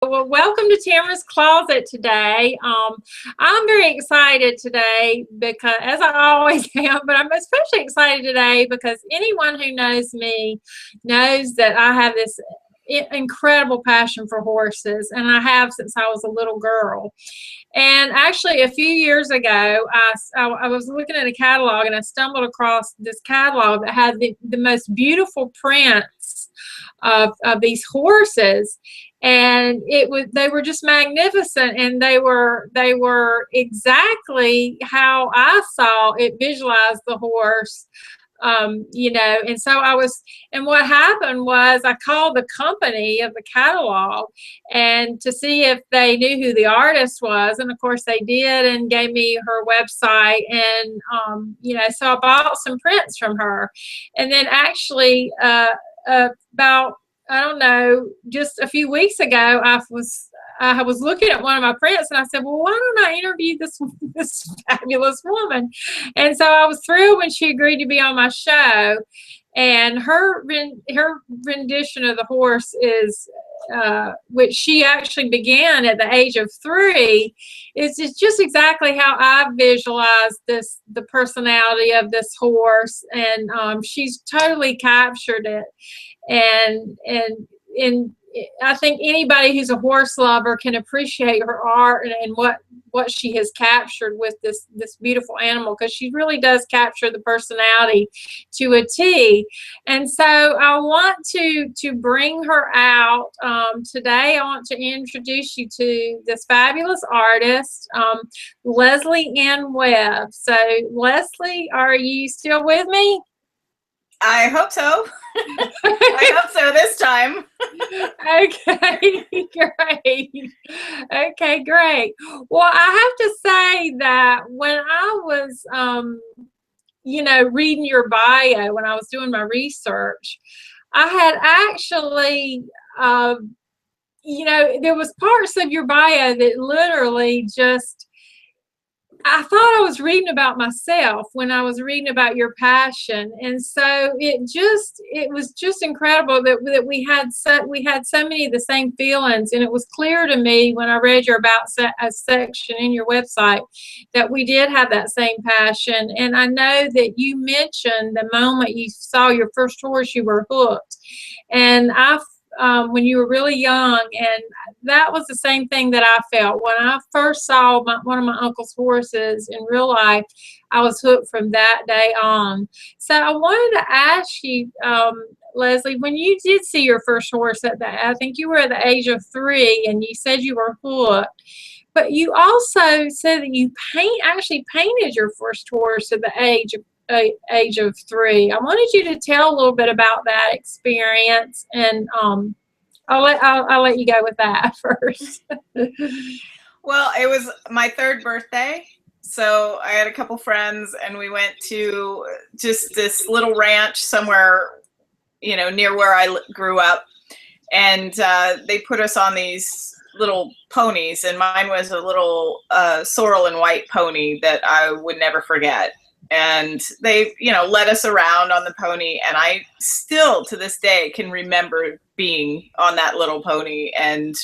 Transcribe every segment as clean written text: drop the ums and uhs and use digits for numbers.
Well, welcome to Tamarah's Closet today. I'm very excited today because, as I always am, but I'm especially excited today because anyone who knows me knows that I have this incredible passion for horses, and I have since I was a little girl. And actually, a few years ago, I was looking at a catalog, and I stumbled across this catalog that had the most beautiful prints of these horses, and they were just magnificent, and they were exactly how I saw it visualized the horse. And so and what happened was I called the company of the catalog and to see if they knew who the artist was. And of course they did, and gave me her website. And, so I bought some prints from her. And then actually, about, I don't know, just a few weeks ago, I was looking at one of my prints, and I said, well, why don't I interview this fabulous woman? And so I was thrilled when she agreed to be on my show. And her rendition of the horse is, which she actually began at the age of 3, is just exactly how I visualized the personality of this horse. And she's totally captured it. And I think anybody who's a horse lover can appreciate her art and what she has captured with this beautiful animal, because she really does capture the personality to a T. And so I want to bring her out today. I want to introduce you to this fabulous artist, Leslie Anne Webb. So Leslie, are you still with me? I hope so. I hope so this time. Okay, great. Okay, great. Well, I have to say that when I was, reading your bio, when I was doing my research, I had actually, there was parts of your bio that literally just, I thought I was reading about myself when I was reading about your passion. And so it was just incredible that we had so many of the same feelings. And it was clear to me when I read your about section in your website that we did have that same passion. And I know that you mentioned the moment you saw your first horse, you were hooked. And when you were really young, and that was the same thing that I felt when I first saw one of my uncle's horses in real life. I was hooked from that day on. So I wanted to ask you, Leslie, when you did see your first horse I think you were at the age of 3, and you said you were hooked, but you also said that you actually painted your first horse at the age of 3. I wanted you to tell a little bit about that experience, and I'll let you go with that first. Well, it was my 3rd birthday, so I had a couple friends, and we went to just this little ranch somewhere, near where I grew up, and they put us on these little ponies, and mine was a little sorrel and white pony that I would never forget. And they, led us around on the pony. And I still, to this day, can remember being on that little pony and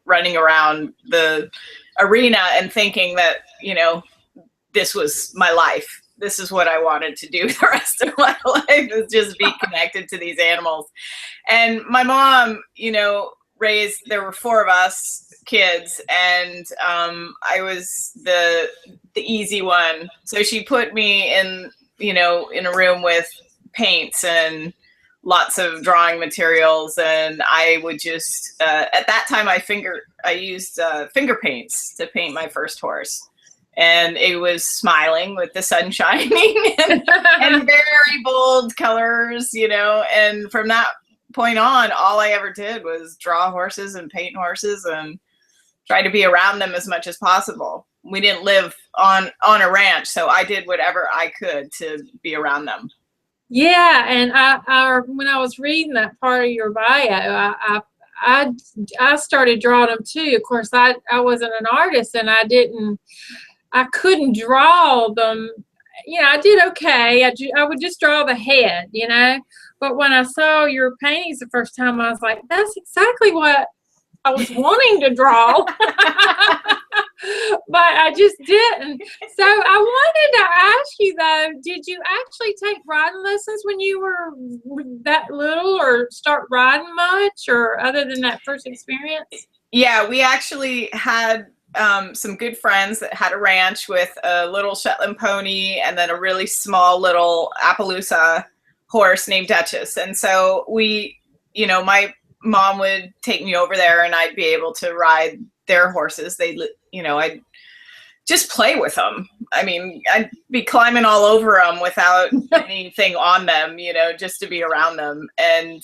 running around the arena and thinking that, this was my life. This is what I wanted to do the rest of my life, is just be connected to these animals. And my mom, there were 4 of us kids, and I was the easy one. So she put me in a room with paints and lots of drawing materials, and I would just at that time I used finger paints to paint my first horse, and it was smiling with the sun shining and very bold colors, and from that point on, all I ever did was draw horses and paint horses and try to be around them as much as possible. We didn't live on a ranch, so I did whatever I could to be around them. Yeah, and when I was reading that part of your bio, I started drawing them too. Of course, I wasn't an artist, and I couldn't draw them. I did okay. I would just draw the head, But when I saw your paintings the first time, I was like, that's exactly what I was wanting to draw, but I just didn't. So I wanted to ask you though, did you actually take riding lessons when you were that little, or start riding much, or other than that first experience? Yeah, we actually had some good friends that had a ranch with a little Shetland pony and then a really small little Appaloosa horse named Duchess. And so we, you know, my mom would take me over there and I'd be able to ride their horses. They, you know, I'd just play with them. I mean, I'd be climbing all over them without anything on them, you know, just to be around them. And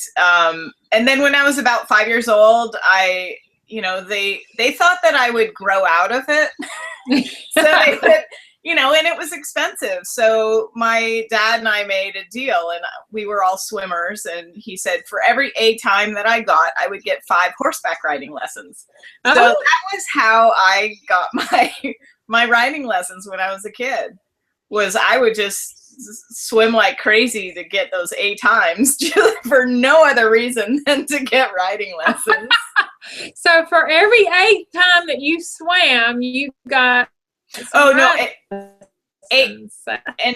then when I was about 5 years old, you know, they thought that I would grow out of it. So they would, you know, and it was expensive. So my dad and I made a deal, and we were all swimmers. And he said, for every A time that I got, I would get 5 horseback riding lessons. So that was how I got my riding lessons when I was a kid, was I would just swim like crazy to get those A times for no other reason than to get riding lessons. So for every 8th time that you swam, you got an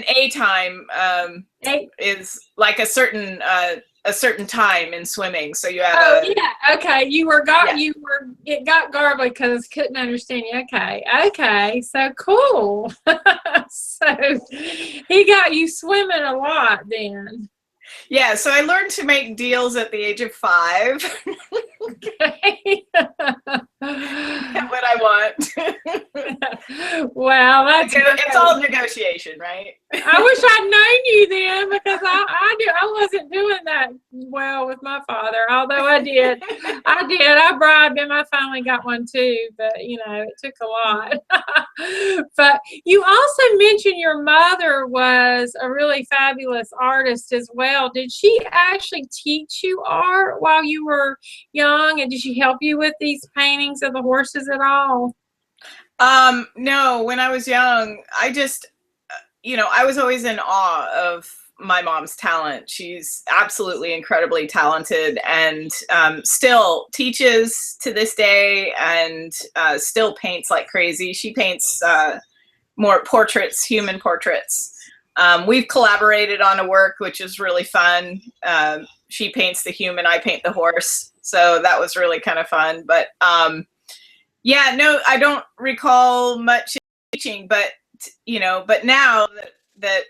A time is like a certain time in swimming. So you have okay. It got garbled because couldn't understand you. Okay, so cool. So he got you swimming a lot then. Yeah, so I learned to make deals at the age of 5. Okay. Get what I want. Well, that's it's all negotiation, right? I wish I'd known you then, because I wasn't doing that well with my father, although I did. I bribed him. I finally got one too, but you know, it took a lot. But you also mentioned your mother was a really fabulous artist as well. Did she actually teach you art while you were young, and did she help you with these paintings of the horses at all? No, when I was young, I just, you know, I was always in awe of my mom's talent. She's absolutely incredibly talented, and still teaches to this day, and still paints like crazy. She paints more portraits, human portraits. We've collaborated on a work, which is really fun. She paints the human, I paint the horse. So that was really kind of fun. But yeah, no, I don't recall much teaching, but, you know, but now that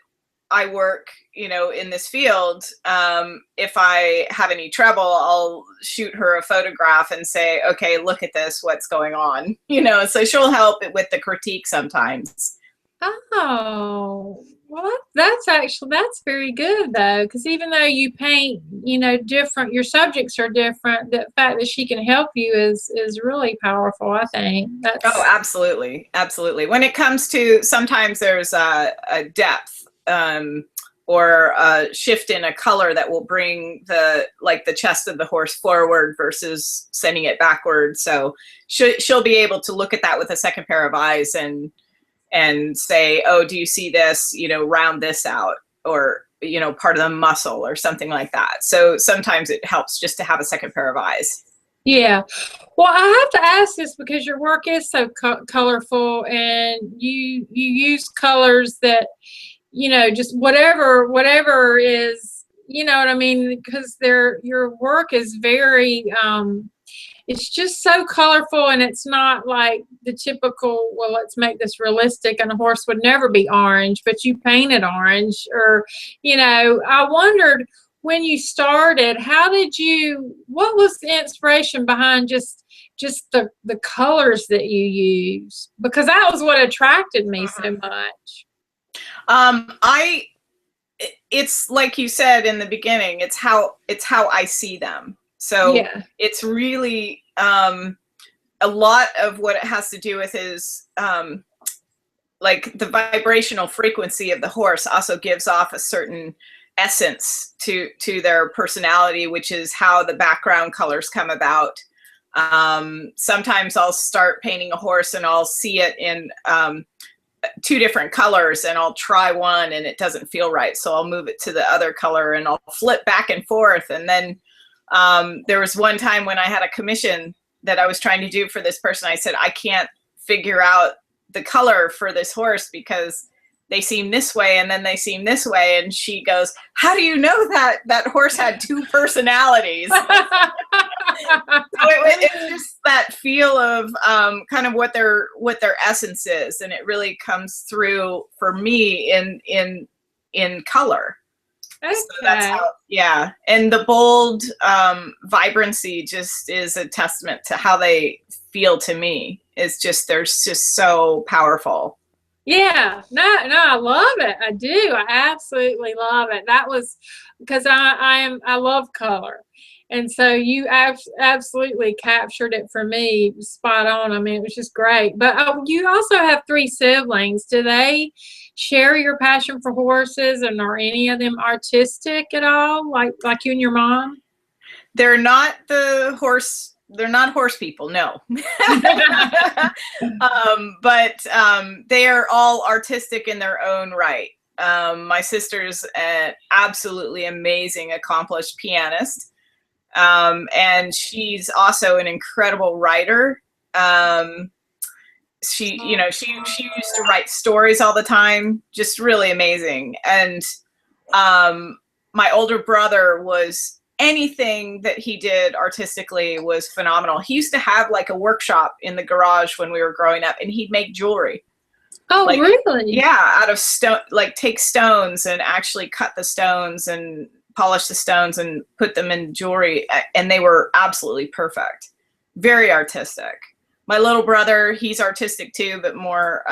I work, you know, in this field, if I have any trouble, I'll shoot her a photograph and say, okay, look at this, what's going on, you know, so she'll help with the critique sometimes. Oh, well, that's very good though, because even though you paint, you know, different, your subjects are different, the fact that she can help you is really powerful, I think. Oh, absolutely. Absolutely. When it comes to, sometimes there's a depth or a shift in a color that will bring the chest of the horse forward versus sending it backwards. So she'll be able to look at that with a second pair of eyes and say, oh, do you see this, you know, round this out, or, you know, part of the muscle or something like that. So sometimes it helps just to have a second pair of eyes. Yeah. Well, I have to ask this because your work is so colorful, and you use colors that, you know, just whatever is, you know what I mean? Because your work is very, it's just so colorful, and it's not like the typical, well, let's make this realistic, and a horse would never be orange, but you painted orange. Or, you know, I wondered when you started, what was the inspiration behind just the colors that you use? Because that was what attracted me so much. It's like you said in the beginning, it's how I see them. So yeah. It's really, a lot of what it has to do with is, like the vibrational frequency of the horse also gives off a certain essence to their personality, which is how the background colors come about. Sometimes I'll start painting a horse and I'll see it in, 2 different colors, and I'll try one and it doesn't feel right. So I'll move it to the other color and I'll flip back and forth. And then, there was one time when I had a commission that I was trying to do for this person. I said, I can't figure out the color for this horse because they seem this way and then they seem this way. And she goes, how do you know that that horse had two personalities? So it's just that feel of kind of what their essence is, and it really comes through for me in color. Okay. So that's how, yeah. And the bold vibrancy just is a testament to how they feel to me. It's just, they're just so powerful. Yeah, no, I love it. I do. I absolutely love it. That was because I love color. And so you absolutely captured it for me, spot on. I mean, it was just great. But you also have 3 siblings. Do they share your passion for horses, and are any of them artistic at all, like you and your mom? They're not they're not horse people, no. But they are all artistic in their own right. My sister's an absolutely amazing, accomplished pianist. And she's also an incredible writer. She used to write stories all the time, just really amazing. And my older brother was, anything that he did artistically was phenomenal. He used to have like a workshop in the garage when we were growing up, and he'd make jewelry. Oh, like, really? Yeah, out of stone, like take stones and actually cut the stones and polish the stones and put them in jewelry, and they were absolutely perfect. Very artistic. My little brother, he's artistic too, but more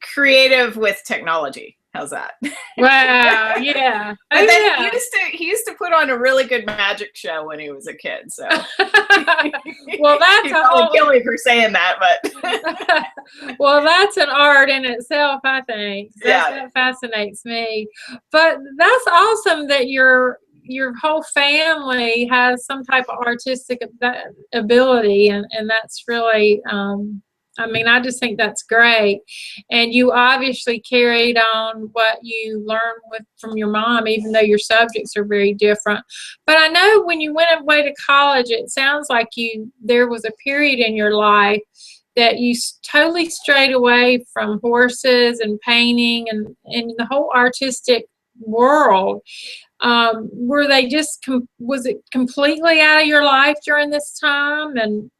creative with technology. How's that? Wow, yeah. And then he used to put on a really good magic show when he was a kid. So well, that's he'd probably kill me for saying that, but well, that's an art in itself, I think. That fascinates me. But that's awesome that your whole family has some type of artistic ability, and that's really I mean, I just think that's great. And you obviously carried on what you learned from your mom, even though your subjects are very different. But I know when you went away to college, it sounds like there was a period in your life that you totally strayed away from horses and painting and the whole artistic world. Were they just, was it completely out of your life during this time? And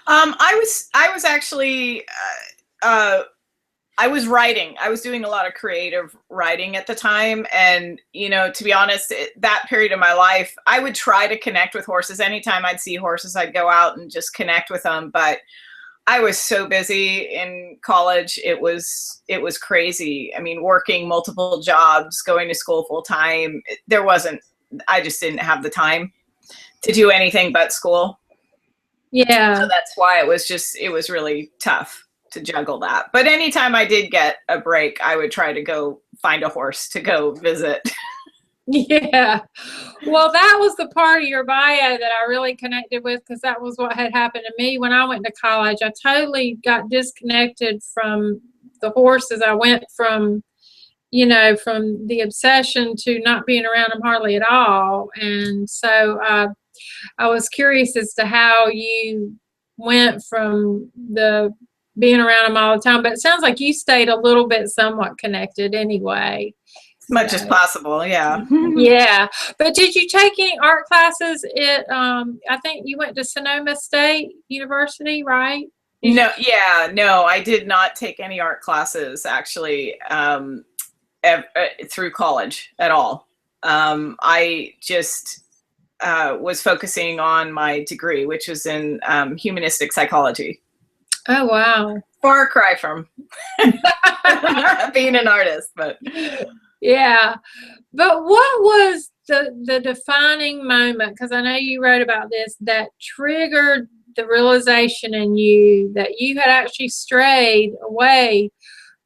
I was actually, I was writing. I was doing a lot of creative writing at the time. And, you know, to be honest, that period of my life, I would try to connect with horses. Anytime I'd see horses, I'd go out and just connect with them. But I was so busy in college. It was crazy. I mean, working multiple jobs, going to school full time. I just didn't have the time to do anything but school. Yeah. So that's why it was really tough to juggle that. But anytime I did get a break, I would try to go find a horse to go visit. Yeah. Well, that was the part of your bio that I really connected with, because that was what had happened to me when I went to college. I totally got disconnected from the horses. I went from the obsession to not being around them hardly at all. And so I was curious as to how you went from the being around them all the time, but it sounds like you stayed a little bit somewhat connected anyway. As much as possible, yeah. Yeah. But did you take any art classes at, I think you went to Sonoma State University, right? No, I did not take any art classes actually through college at all. I just was focusing on my degree, which was in humanistic psychology. Oh, wow. Far cry from being an artist, but yeah. But what was the defining moment, because I know you wrote about this, that triggered the realization in you that you had actually strayed away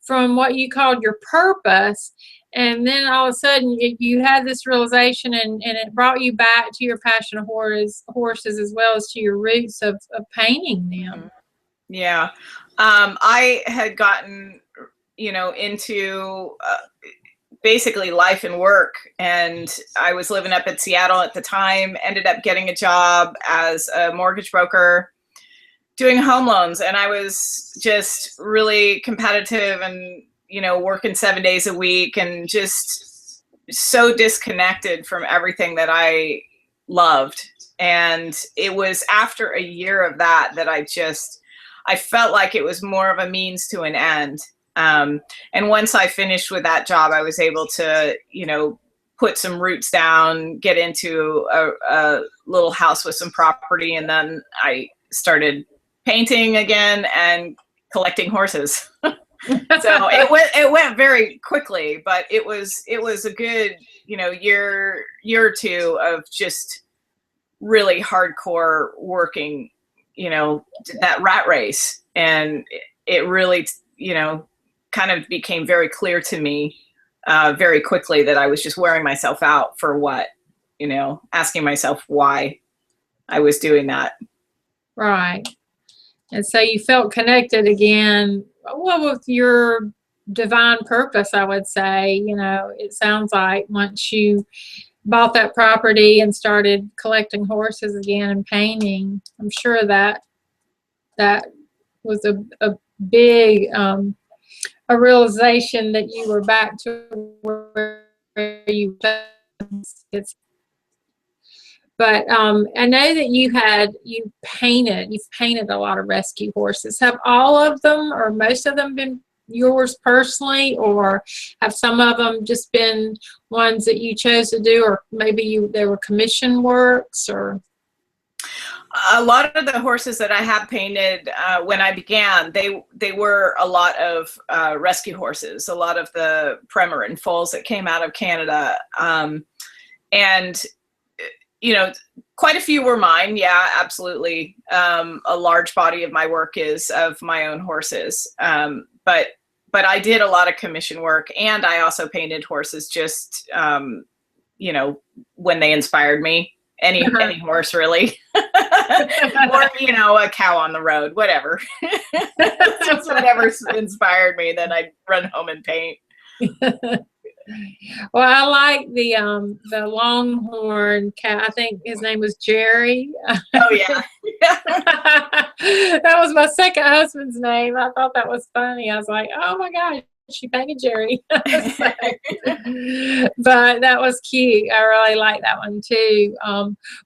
from what you called your purpose, and then all of a sudden you had this realization, and it brought you back to your passion of horses as well as to your roots of painting them? Yeah. I had gotten, into basically life and work. And I was living up in Seattle at the time, ended up getting a job as a mortgage broker doing home loans. And I was just really competitive and, you know, working 7 days a week and just so disconnected from everything that I loved. And it was after a year of that that I felt like it was more of a means to an end. And once I finished with that job, I was able to, you know, put some roots down, get into a little house with some property. And then I started painting again and collecting horses. So it went very quickly, but it was a good, you know, year or two of just really hardcore working, you know, that rat race. And it really, you know, kind of became very clear to me very quickly that I was just wearing myself out for what, you know, asking myself why I was doing that. Right. And so you felt connected again, well, with your divine purpose, I would say. You know, it sounds like once you bought that property and started collecting horses again and painting, I'm sure that was a big a realization that you were back to where you it's. But I know that you've painted a lot of rescue horses. Have all of them or most of them been yours personally, or have some of them just been ones that you chose to do, or maybe they were commission works? Or a lot of the horses that I have painted when I began, they were a lot of rescue horses, a lot of the Premarin foals that came out of Canada. And, you know, quite a few were mine. Yeah, absolutely. A large body of my work is of my own horses. But I did a lot of commission work, and I also painted horses just, you know, when they inspired me. Any horse, really. Or, you know, a cow on the road, whatever. Just whatever inspired me, then I'd run home and paint. Well, I like the Longhorn cat. I think his name was Jerry. Oh yeah. That was my second husband's name. I thought that was funny. I was like, oh my gosh, she painted Jerry. But that was cute. I really like that one too.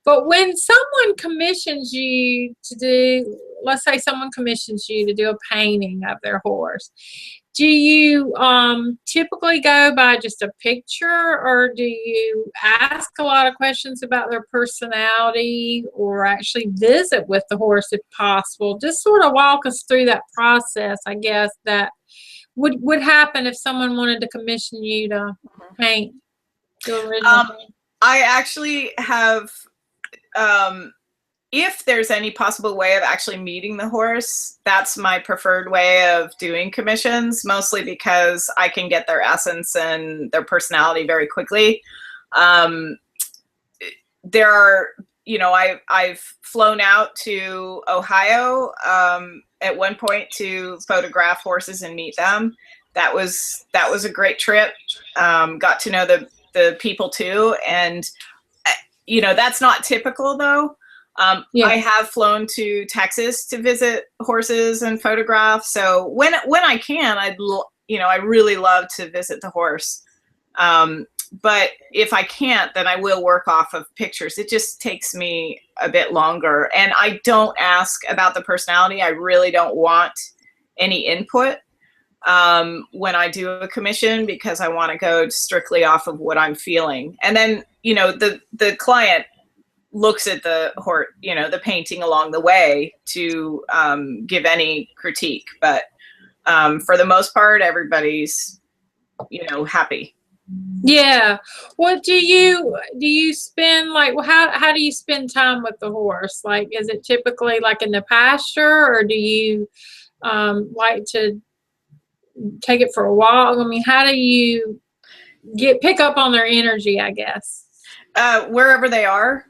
But when someone commissions you to do, let's say someone commissions you to do a painting of their horse, do you typically go by just a picture, or do you ask a lot of questions about their personality, or actually visit with the horse if possible? Just sort of walk us through that process, I guess, that would happen if someone wanted to commission you to paint the original paint. I actually have, if there's any possible way of actually meeting the horse, that's my preferred way of doing commissions, mostly because I can get their essence and their personality very quickly. There are, you know, I've flown out to Ohio at one point to photograph horses and meet them. That was a great trip. Got to know the people too. And, you know, that's not typical though. Yeah. I have flown to Texas to visit horses and photograph. So when I can, I really love to visit the horse. But if I can't, then I will work off of pictures. It just takes me a bit longer. And I don't ask about the personality. I really don't want any input when I do a commission, because I want to go strictly off of what I'm feeling. And then, you know, the client looks at the horse, you know, the painting along the way to give any critique. But for the most part, everybody's, you know, happy. Yeah. What do you spend, like, how do you spend time with the horse? Like, is it typically like in the pasture, or do you like to take it for a walk? I mean, how do you pick up on their energy, I guess? Wherever they are.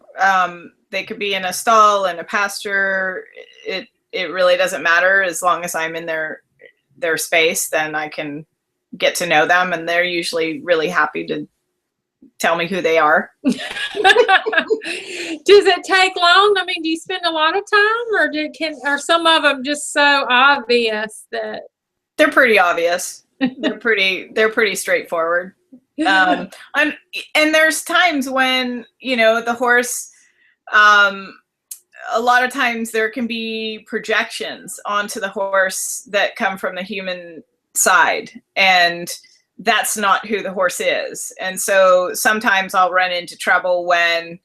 They could be in a stall, in a pasture. It really doesn't matter, as long as I'm in their space, then I can get to know them, and they're usually really happy to tell me who they are. Does it take long? I mean, do you spend a lot of time, or are some of them just so obvious that they're pretty obvious? They're pretty straightforward. And there's times when, you know, the horse, a lot of times there can be projections onto the horse that come from the human side, and that's not who the horse is. And so sometimes I'll run into trouble when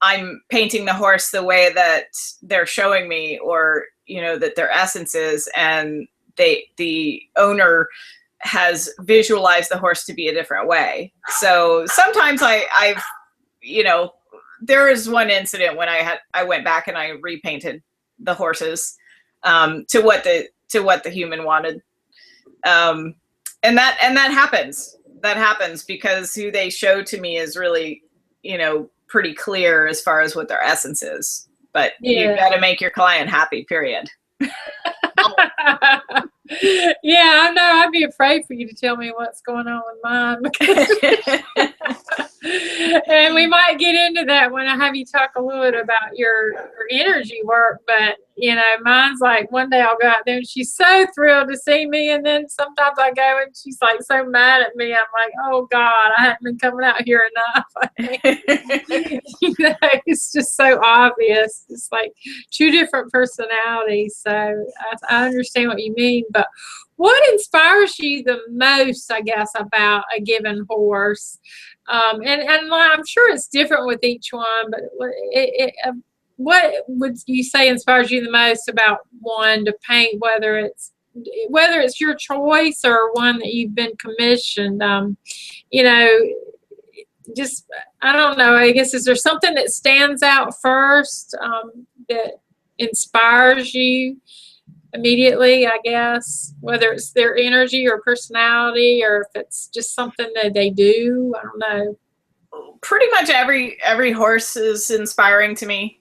I'm painting the horse the way that they're showing me, or, you know, that their essence is, and the owner has visualized the horse to be a different way. So sometimes I've, you know, there is one incident when I went back and I repainted the horses to what the human wanted. And that happens. That happens because who they show to me is really, you know, pretty clear as far as what their essence is. But you've got to make your client happy, period. Yeah, I know. I'd be afraid for you to tell me what's going on with mine. And we might get into that when I have you talk a little bit about your energy work. But, you know, mine's like one day I'll go out there and she's so thrilled to see me. And then sometimes I go and she's like so mad at me. I'm like, oh, God, I haven't been coming out here enough. You know, it's just so obvious. It's like two different personalities. So I understand what you mean. But what inspires you the most, I guess, about a given horse? And I'm sure it's different with each one, but what would you say inspires you the most about one to paint, whether it's your choice or one that you've been commissioned? You know, just, I don't know, I guess, is there something that stands out first that inspires you immediately, I guess, whether it's their energy or personality, or if it's just something that they do? I don't know. Pretty much every horse is inspiring to me,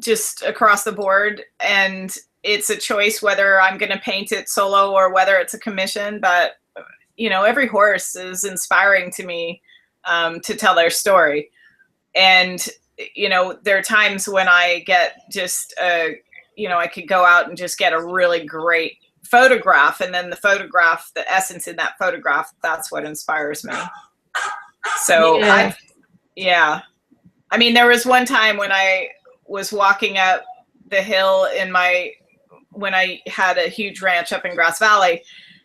just across the board. And it's a choice whether I'm going to paint it solo or whether it's a commission. But, you know, every horse is inspiring to me to tell their story. And, you know, there are times when I get just you know, I could go out and just get a really great photograph, and then the essence in that photograph, that's what inspires me. So yeah. I mean, there was one time when I was walking up the hill when I had a huge ranch up in Grass Valley.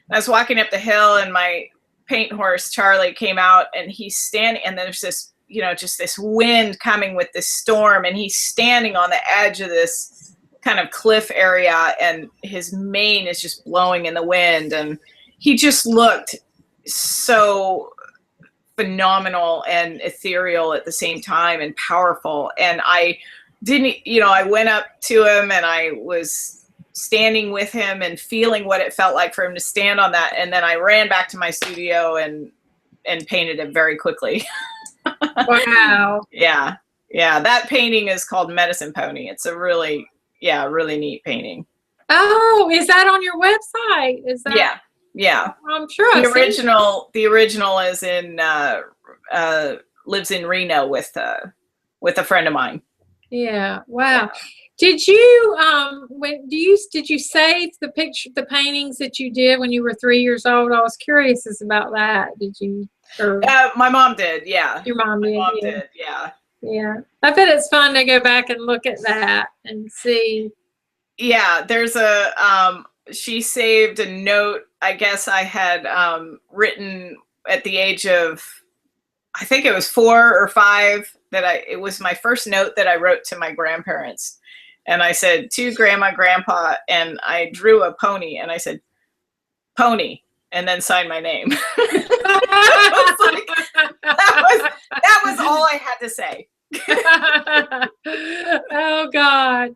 I was walking up the hill and my paint horse, Charlie, came out, and he's standing, and there's this, you know, just this wind coming with this storm, and he's standing on the edge of this kind of cliff area, and his mane is just blowing in the wind, and he just looked so phenomenal and ethereal at the same time, and powerful. And I went up to him and I was standing with him and feeling what it felt like for him to stand on that, and then I ran back to my studio and painted it very quickly. Wow. Yeah, that painting is called Medicine Pony. It's a really neat painting. Oh, is that on your website? Is that? Yeah. I'm sure. The original is in lives in Reno with a friend of mine. Yeah. Wow. Yeah. Did you did you save the paintings that you did when you were 3 years old? I was curious about that. Did you? My mom did. Yeah. Your mom did. My mom did. Yeah. Yeah, I bet it's fun to go back and look at that and see. Yeah, there's she saved a note, I guess I had written at the age of, I think it was 4 or 5, it was my first note that I wrote to my grandparents. And I said, to Grandma, Grandpa, and I drew a pony, and I said, Pony, and then signed my name. That was all I had to say. Oh God.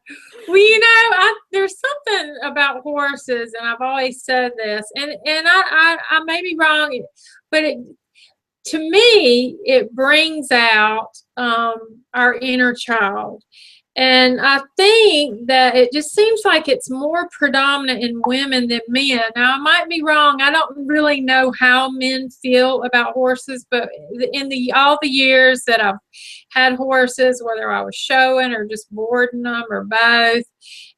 Well, you know, there's something about horses, and I've always said this, and I may be wrong, but to me, it brings out our inner child. And I think that it just seems like it's more predominant in women than men. Now, I might be wrong. I don't really know how men feel about horses, but in all the years that I've had horses, whether I was showing or just boarding them or both,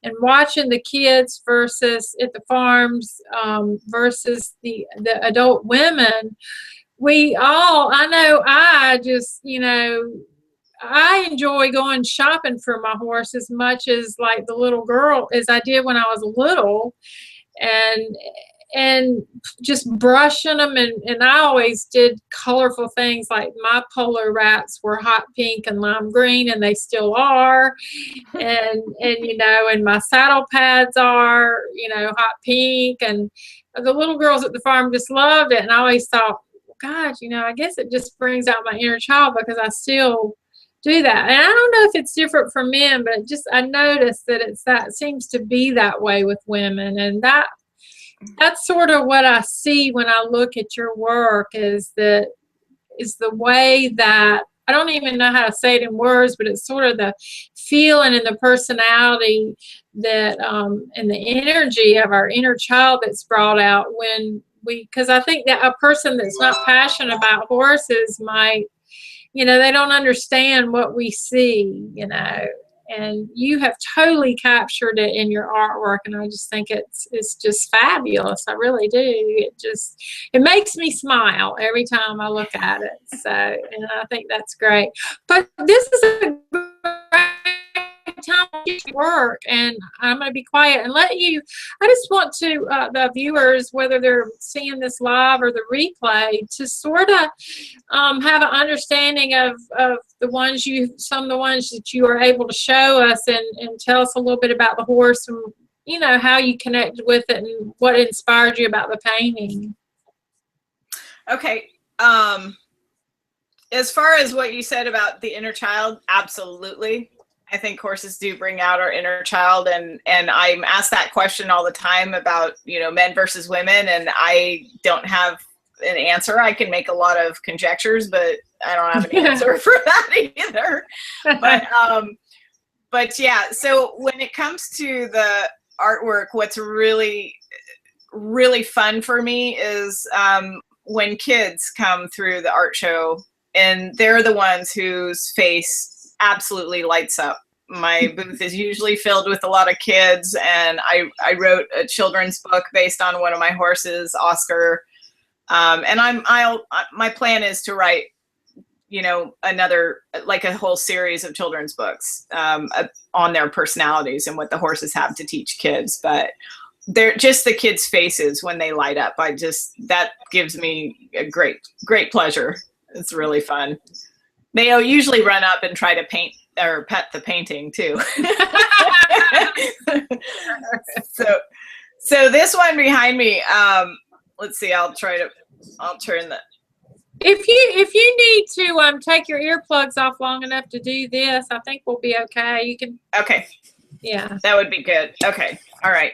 and watching the kids versus at the farms versus the adult women, I know I just, I enjoy going shopping for my horse as much as like the little girl as I did when I was little, and just brushing them, and I always did colorful things. Like my polo rats were hot pink and lime green, and they still are, and and my saddle pads are hot pink, and the little girls at the farm just loved it. And I always thought, God, I guess it just brings out my inner child because I still do that. And I don't know if it's different for men, but I noticed that that seems to be that way with women. And that's sort of what I see when I look at your work, is the way that, I don't even know how to say it in words, but it's sort of the feeling and the personality that and the energy of our inner child that's brought out because I think that a person that's not passionate about horses might, they don't understand what we see, and you have totally captured it in your artwork. And I just think it's just fabulous. I really do. It makes me smile every time I look at it. So, and I think that's great. But this is a great time to work, and I'm going to be quiet and let you. I just want to the viewers, whether they're seeing this live or the replay, to sort of have an understanding of some of the ones that you are able to show us, and tell us a little bit about the horse, and how you connected with it and what inspired you about the painting. Okay. As far as what you said about the inner child, absolutely. I think horses do bring out our inner child, and I'm asked that question all the time about, men versus women, and I don't have an answer. I can make a lot of conjectures, but I don't have an answer for that either. But yeah, so when it comes to the artwork, what's really, really fun for me is when kids come through the art show, and they're the ones whose face absolutely lights up. My booth is usually filled with a lot of kids, and I wrote a children's book based on one of my horses, Oscar. And my plan is to write, another, like a whole series of children's books on their personalities and what the horses have to teach kids. But they're just the kids' faces when they light up. That gives me a great pleasure. It's really fun. They usually run up and try to paint or pet the painting too. So this one behind me, let's see, I'll turn the. If you need to take your earplugs off long enough to do this, I think we'll be okay. You can. Okay. Yeah. That would be good. Okay. All right.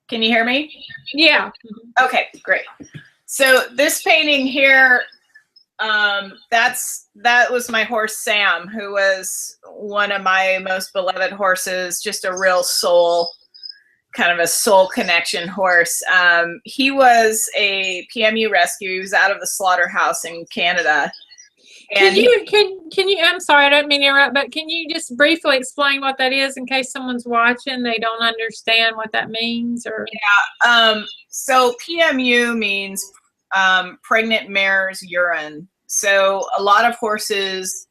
Can you hear me? Yeah. Okay, great. So this painting here, that was my horse Sam, who was one of my most beloved horses, just a real kind of a soul connection horse. He was a PMU rescue. He was out of the slaughterhouse in Canada. And can you, I'm sorry, I don't mean to interrupt, but can you just briefly explain what that is in case someone's watching, they don't understand what that means? Or yeah, so PMU means pregnant mare's urine. So a lot of horses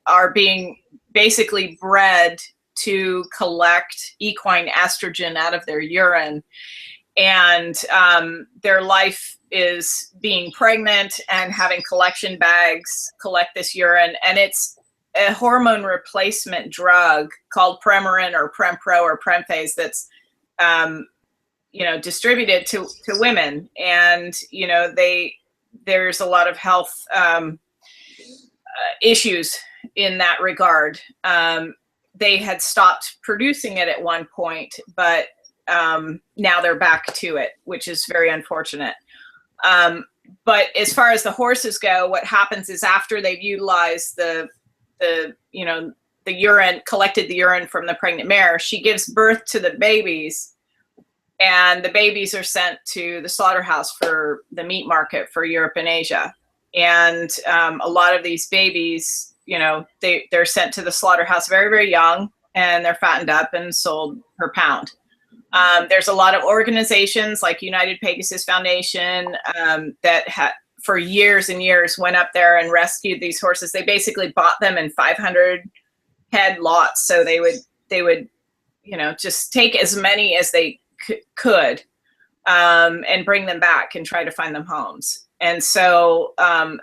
are being basically bred to collect equine estrogen out of their urine, and their life is being pregnant and having collection bags collect this urine, and it's a hormone replacement drug called Premarin or Prempro or Premphase that's distributed to women, and there's a lot of health issues in that regard. They had stopped producing it at one point, but now they're back to it, which is very unfortunate. But as far as the horses go, what happens is after they've utilized the the urine, collected the urine from the pregnant mare. She gives birth to the babies, and the babies are sent to the slaughterhouse for the meat market for Europe and Asia. And a lot of these babies, you know, they're sent to the slaughterhouse very, very young, and they're fattened up and sold per pound. There's a lot of organizations like United Pegasus Foundation that for years and years went up there and rescued these horses. They basically bought them in 500 head lots. So they would, you know, just take as many as they could and bring them back and try to find them homes. And so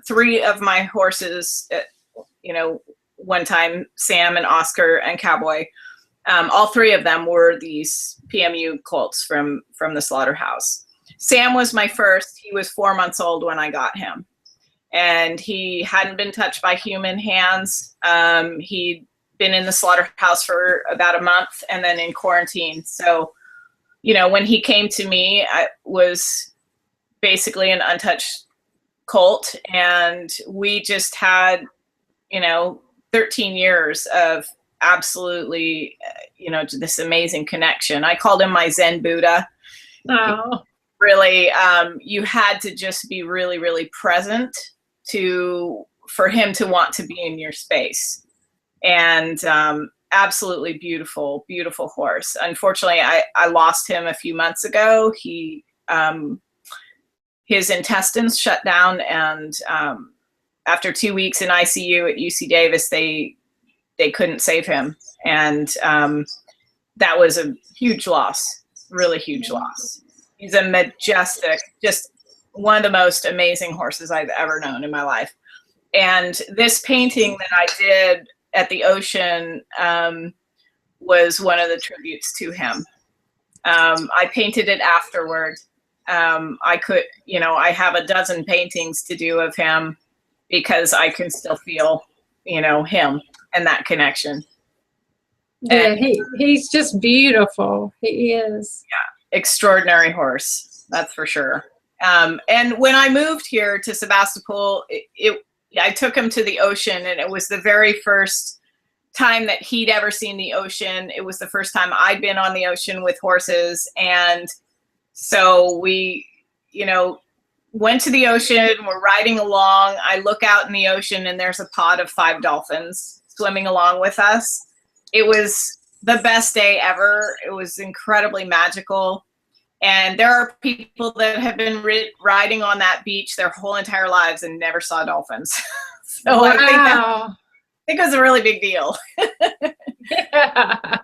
3 of my horses, you know, one time, Sam and Oscar and Cowboy, all 3 of them were these PMU colts from the slaughterhouse. Sam was my first. He was 4 months old when I got him, and he hadn't been touched by human hands. He'd been in the slaughterhouse for about a month and then in quarantine. So, you know, when he came to me, I was basically an untouched colt, and we just had, you know, 13 years of absolutely, you know, this amazing connection. I called him my Zen Buddha. Oh. Really, you had to just be really, really present for him to want to be in your space. And absolutely beautiful, beautiful horse. Unfortunately, I lost him a few months ago. His intestines shut down, and after 2 weeks in ICU at UC Davis, they couldn't save him. And that was a huge loss, really huge loss. He's a majestic, just one of the most amazing horses I've ever known in my life. And this painting that I did at the ocean was one of the tributes to him. I painted it afterward. I could, you know, I have a dozen paintings to do of him because I can still feel, you know, him and that connection. Yeah, he's just beautiful. He is. Yeah, extraordinary horse, that's for sure. And when I moved here to Sebastopol, I took him to the ocean, and it was the very first time that he'd ever seen the ocean. It was the first time I'd been on the ocean with horses. And so we, you know, went to the ocean, we're riding along. I look out in the ocean, and there's a pod of 5 dolphins swimming along with us. It was the best day ever. It was incredibly magical. And there are people that have been riding on that beach their whole entire lives and never saw dolphins. So wow. I think it was a really big deal. Yeah.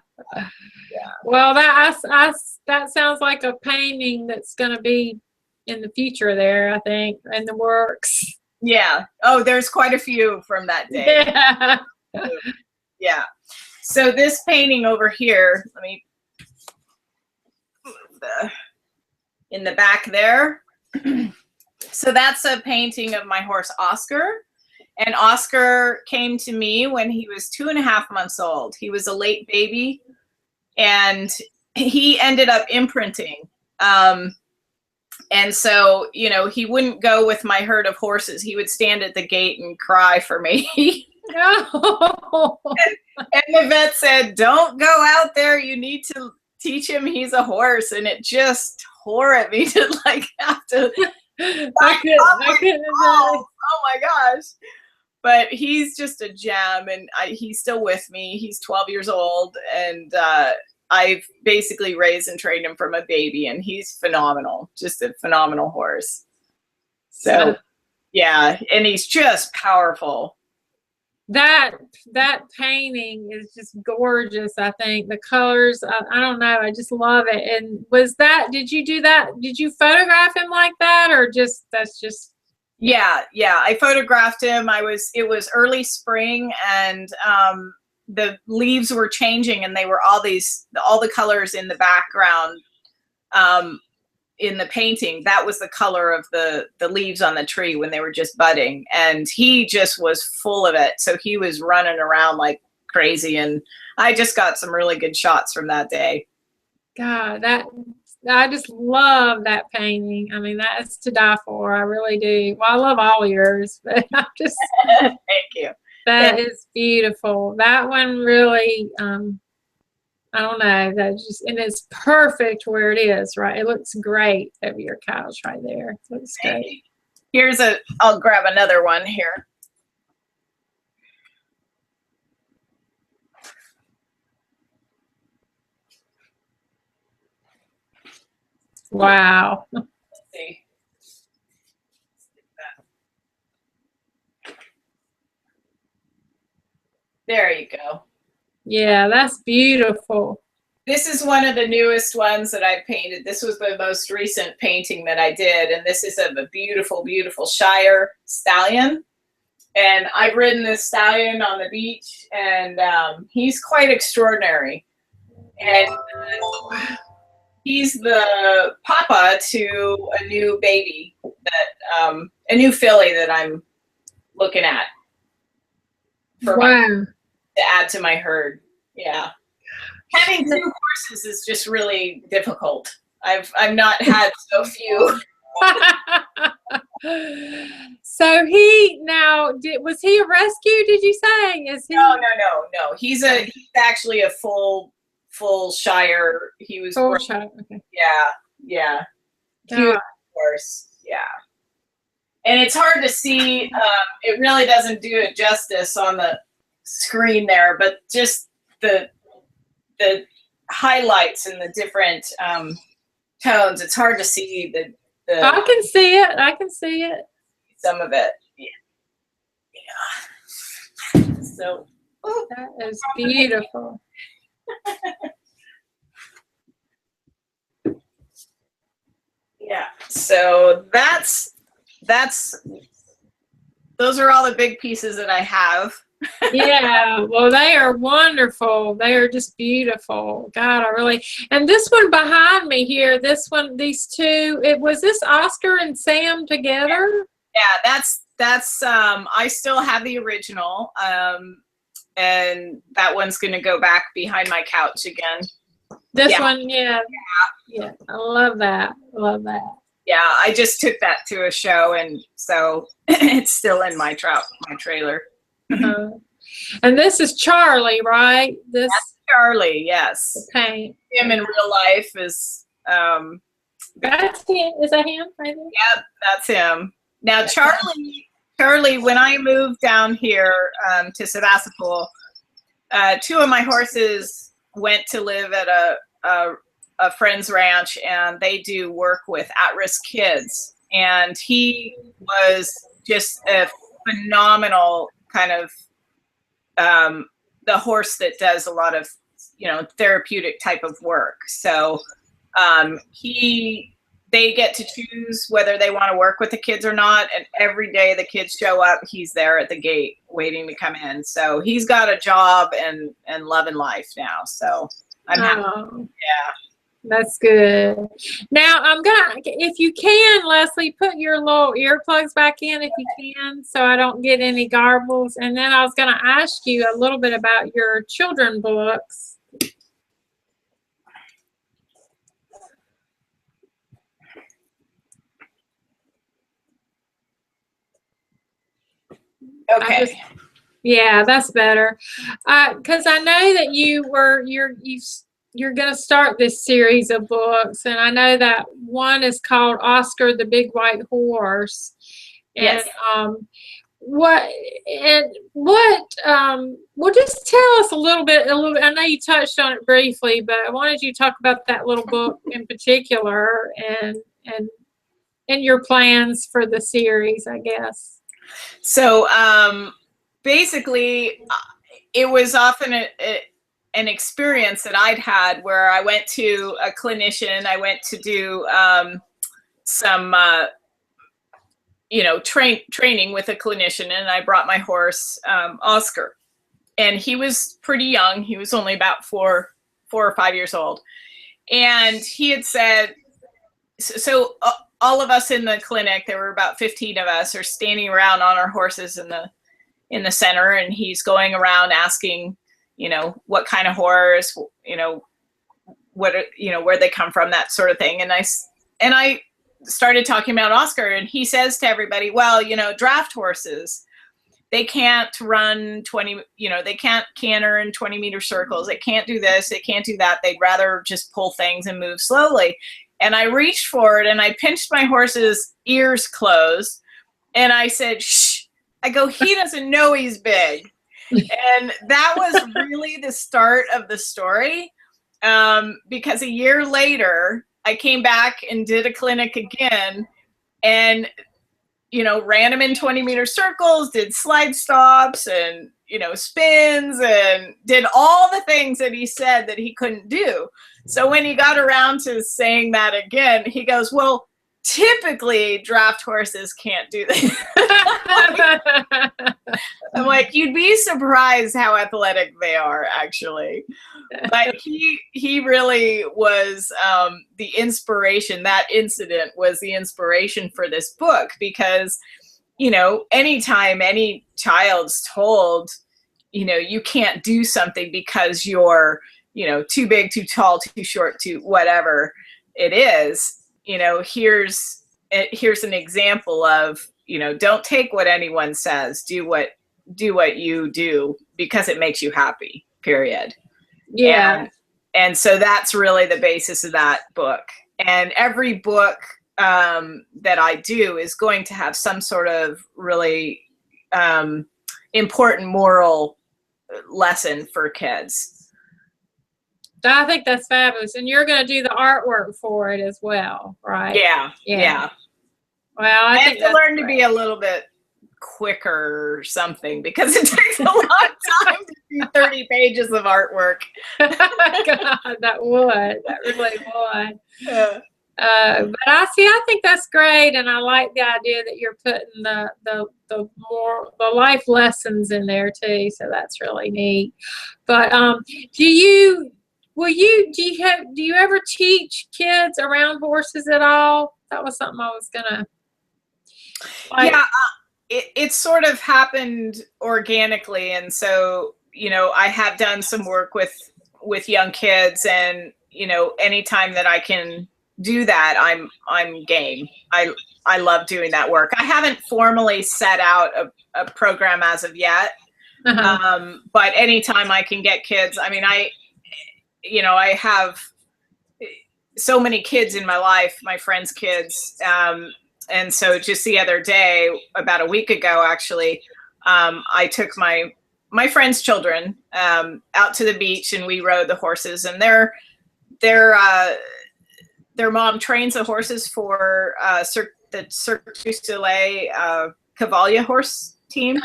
Well, that sounds like a painting that's going to be in the future there, I think, in the works. Yeah. Oh, there's quite a few from that day. Yeah. Yeah. So this painting over here, let me move in the back there. So that's a painting of my horse, Oscar. And Oscar came to me when he was 2.5 months old. He was a late baby, and he ended up imprinting. And so, you know, he wouldn't go with my herd of horses. He would stand at the gate and cry for me. No. And the vet said, "Don't go out there. You need to teach him he's a horse." And it just tore at me to like have to. I couldn't. Oh my gosh. But he's just a gem, and he's still with me. He's 12 years old, and I've basically raised and trained him from a baby, and he's phenomenal, just a phenomenal horse. So, yeah, and he's just powerful. That painting is just gorgeous. I think the colors, I don't know, I just love it. And did you do that? Did you photograph him like that, or that's just? Yeah, I photographed him. It was early spring, and the leaves were changing, and they were all the colors in the background in the painting. That was the color of the leaves on the tree when they were just budding, and he just was full of it. So he was running around like crazy, and I just got some really good shots from that day. God, I just love that painting. I mean, that's to die for. I really do. Well, I love all yours, but I'm just. Thank you. That is beautiful. That one really, I don't know, that just, and it's perfect where it is, right? It looks great over your couch right there. It looks great. I'll grab another one here. Wow. Let's see. There you go. Yeah, that's beautiful. This is one of the newest ones that I've painted. This was the most recent painting that I did, and this is of a beautiful, beautiful Shire stallion. And I've ridden this stallion on the beach, and he's quite extraordinary. And he's the papa to a new baby, that a new filly that I'm looking at to add to my herd. Yeah. Having two horses is just really difficult. I've not had so few. So was he a rescue, did you say? Is he? No. He's actually a full Shire. He was full Shire. Okay. Yeah. Huge horse. Yeah. And it's hard to see. It really doesn't do it justice on the screen there, but just the highlights and the different tones. It's hard to see the. I can see it. I can see it. Some of it. Yeah. So that is beautiful. Yeah. So those are all the big pieces that I have. Yeah, well, they are wonderful. They are just beautiful. God, and this one behind me here, these two, was this Oscar and Sam together? Yeah, that's I still have the original, and that one's going to go back behind my couch again. This one, yeah, I love that. Yeah, I just took that to a show, and so it's still in my trailer. And this is Charlie, right? That's Charlie, yes. Okay. Him in real life is that's him. Is that him right there? Yep, that's him. Now Charlie, when I moved down here to Sebastopol, two of my horses went to live at a friend's ranch, and they do work with at-risk kids. And he was just a phenomenal kind of the horse that does a lot of therapeutic type of work. So they get to choose whether they want to work with the kids or not, and every day the kids show up, he's there at the gate waiting to come in. So he's got a job and loving life now. So I'm happy. Yeah. That's good. Now if you can, Leslie, put your little earplugs back in if you can, so I don't get any garbles. And then I was gonna ask you a little bit about your children books. Okay. Yeah, that's better. Because I know that you're going to start this series of books, and I know that one is called Oscar the Big White Horse. Yes. And well, just tell us a little bit. I know you touched on it briefly, but I wanted you to talk about that little book in particular, and your plans for the series, I guess. So basically, it was often an experience that I'd had where I went to a clinician. I went to do some, training with a clinician, and I brought my horse, Oscar, and he was pretty young. He was only about 4 or 5 years old. And he had said, so all of us in the clinic, there were about 15 of us, are standing around on our horses in the center, and he's going around asking, what kind of horse, what, where they come from, that sort of thing. And I started talking about Oscar, and he says to everybody, well, draft horses, they can't run 20, they can't canter in 20-meter circles. They can't do this. They can't do that. They'd rather just pull things and move slowly. And I reached forward and I pinched my horse's ears closed. And I said, shh. I go, he doesn't know he's big. And that was really the start of the story. Because a year later, I came back and did a clinic again and, ran him in 20-meter circles, did slide stops and, spins, and did all the things that he said that he couldn't do. So when he got around to saying that again, he goes, well, typically draft horses can't do that. I'm like, you'd be surprised how athletic they are, actually. But he really was the inspiration. That incident was the inspiration for this book, because, anytime any child's told, you can't do something because you're, too big, too tall, too short, too whatever it is, here's an example of, don't take what anyone says, do what you do because it makes you happy, period. Yeah. And so that's really the basis of that book. And every book that I do is going to have some sort of really important moral lesson for kids. I think that's fabulous. And you're going to do the artwork for it as well, right? Yeah. Well, I have to learn to be a little bit quicker or something, because it takes a long time to do 30 pages of artwork. God, that really would. Yeah. But I think that's great, and I like the idea that you're putting the life lessons in there too. So that's really neat. But do you ever teach kids around horses at all? That was something I was gonna. Yeah, it sort of happened organically, and so I have done some work with young kids, and anytime that I can do that, I'm game. I love doing that work. I haven't formally set out a program as of yet, but anytime I can get kids, I mean, I have so many kids in my life, my friends' kids. And so just the other day, about a week ago, actually, I took my friends' children out to the beach, and we rode the horses, and their mom trains the horses for the Cirque du Soleil Cavalier horse team.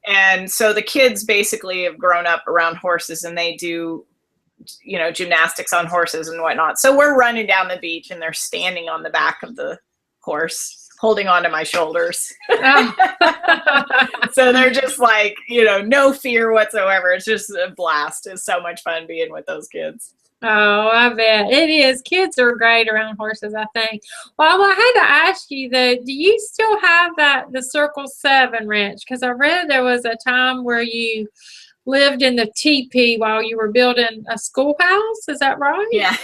And so the kids basically have grown up around horses, and they do gymnastics on horses and whatnot. So we're running down the beach, and they're standing on the back of the horse, holding onto my shoulders. So they're just like, no fear whatsoever. It's just a blast. It's so much fun being with those kids. Oh, I bet it is. Kids are great around horses, I think. Well, I had to ask you though, do you still have the Circle 7 ranch? Because I read there was a time where you lived in the teepee while you were building a schoolhouse. Is that right? Yeah.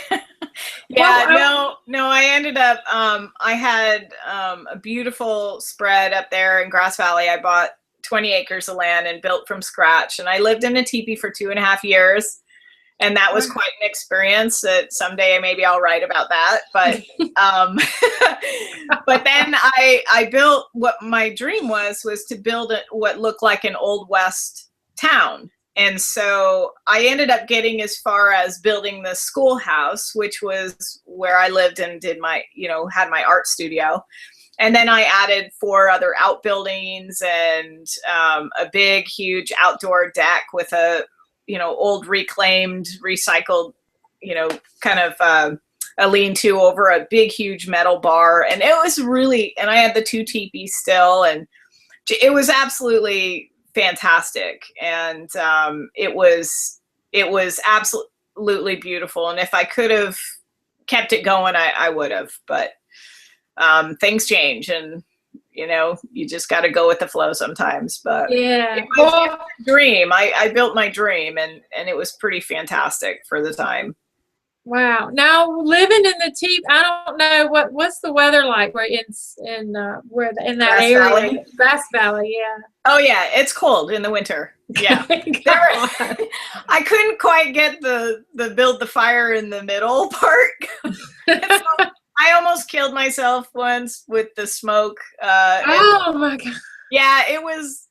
No, I ended up, I had a beautiful spread up there in Grass Valley. I bought 20 acres of land and built from scratch. And I lived in a teepee for 2.5 years. And that was quite an experience that someday maybe I'll write about that. But, but then I built, what my dream was to build what looked like an Old West town. And so I ended up getting as far as building the schoolhouse, which was where I lived and did my, had my art studio. And then I added 4 other outbuildings and a big, huge outdoor deck with a, old reclaimed, recycled, kind of a lean-to over a big, huge metal bar. And it was really, and I had the 2 teepees still, and it was absolutely fantastic. And it was absolutely beautiful. And if I could have kept it going, I would have, but things change, and you just got to go with the flow sometimes. But yeah, it was a dream. I built my dream, and it was pretty fantastic for the time. Wow. Now living in the I don't know what's the weather like where where in that Grass area, Valley? Grass Valley, yeah. Oh yeah, it's cold in the winter. Yeah. I couldn't quite get the build the fire in the middle part. So I almost killed myself once with the smoke. Oh my God. Yeah, it was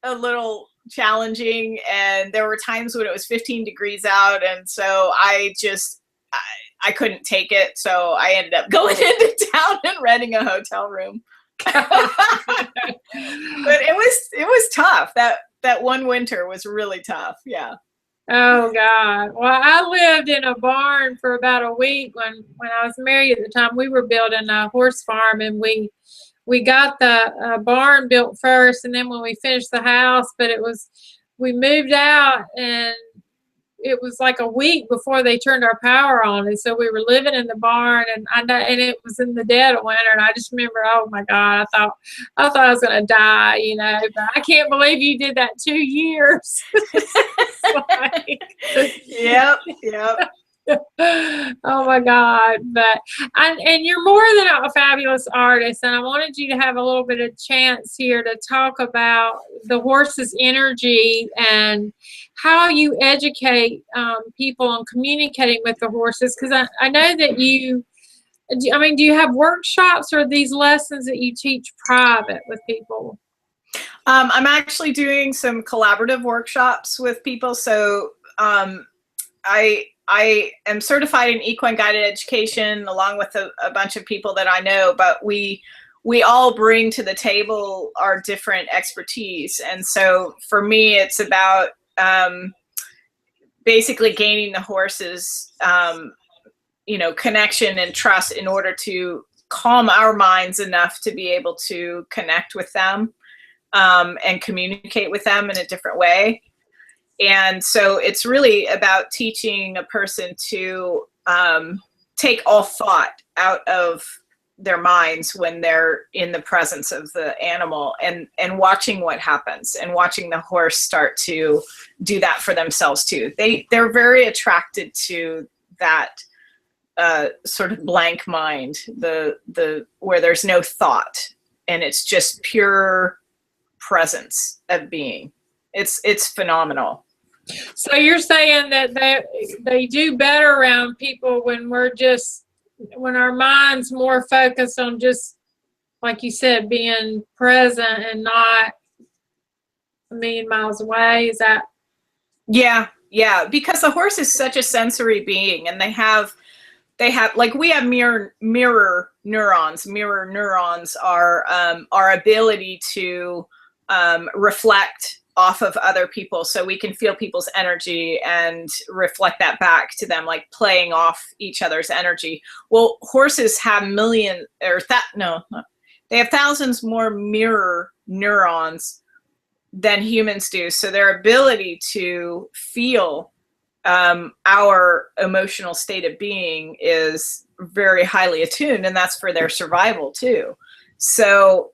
a little challenging, and there were times when it was 15 degrees out, and so I couldn't take it, so I ended up going into town and renting a hotel room. But it was tough. That one winter was really tough. Yeah. Oh God. Well, I lived in a barn for about a week when I was married at the time. We were building a horse farm, and we got the barn built first, and then when we finished the house, but we moved out, and it was like a week before they turned our power on, and so we were living in the barn, and it was in the dead of winter, and I just remember, oh my God, I thought I was gonna die, but I can't believe you did that 2 years. Yep. Oh my God. And you're more than a fabulous artist, and I wanted you to have a little bit of chance here to talk about the horse's energy and how you educate people on communicating with the horses, because I know that do you have workshops, or these lessons that you teach private with people? I'm actually doing some collaborative workshops with people. So I am certified in equine guided education along with a bunch of people that I know, but we all bring to the table our different expertise. And so for me, it's about basically gaining the horse's connection and trust in order to calm our minds enough to be able to connect with them and communicate with them in a different way. And so it's really about teaching a person to take all thought out of their minds when they're in the presence of the animal, and watching what happens, and watching the horse start to do that for themselves too. They're very attracted to that sort of blank mind, the where there's no thought and it's just pure presence of being. It's phenomenal. So you're saying that they do better around people when when our mind's more focused on just, like you said, being present and not a million miles away. Is that? Yeah, because the horse is such a sensory being, and they have like we have mirror neurons. Mirror neurons are our ability to reflect off of other people, so we can feel people's energy and reflect that back to them, like playing off each other's energy. Well, horses have they have thousands more mirror neurons than humans do, so their ability to feel our emotional state of being is very highly attuned, and that's for their survival too. So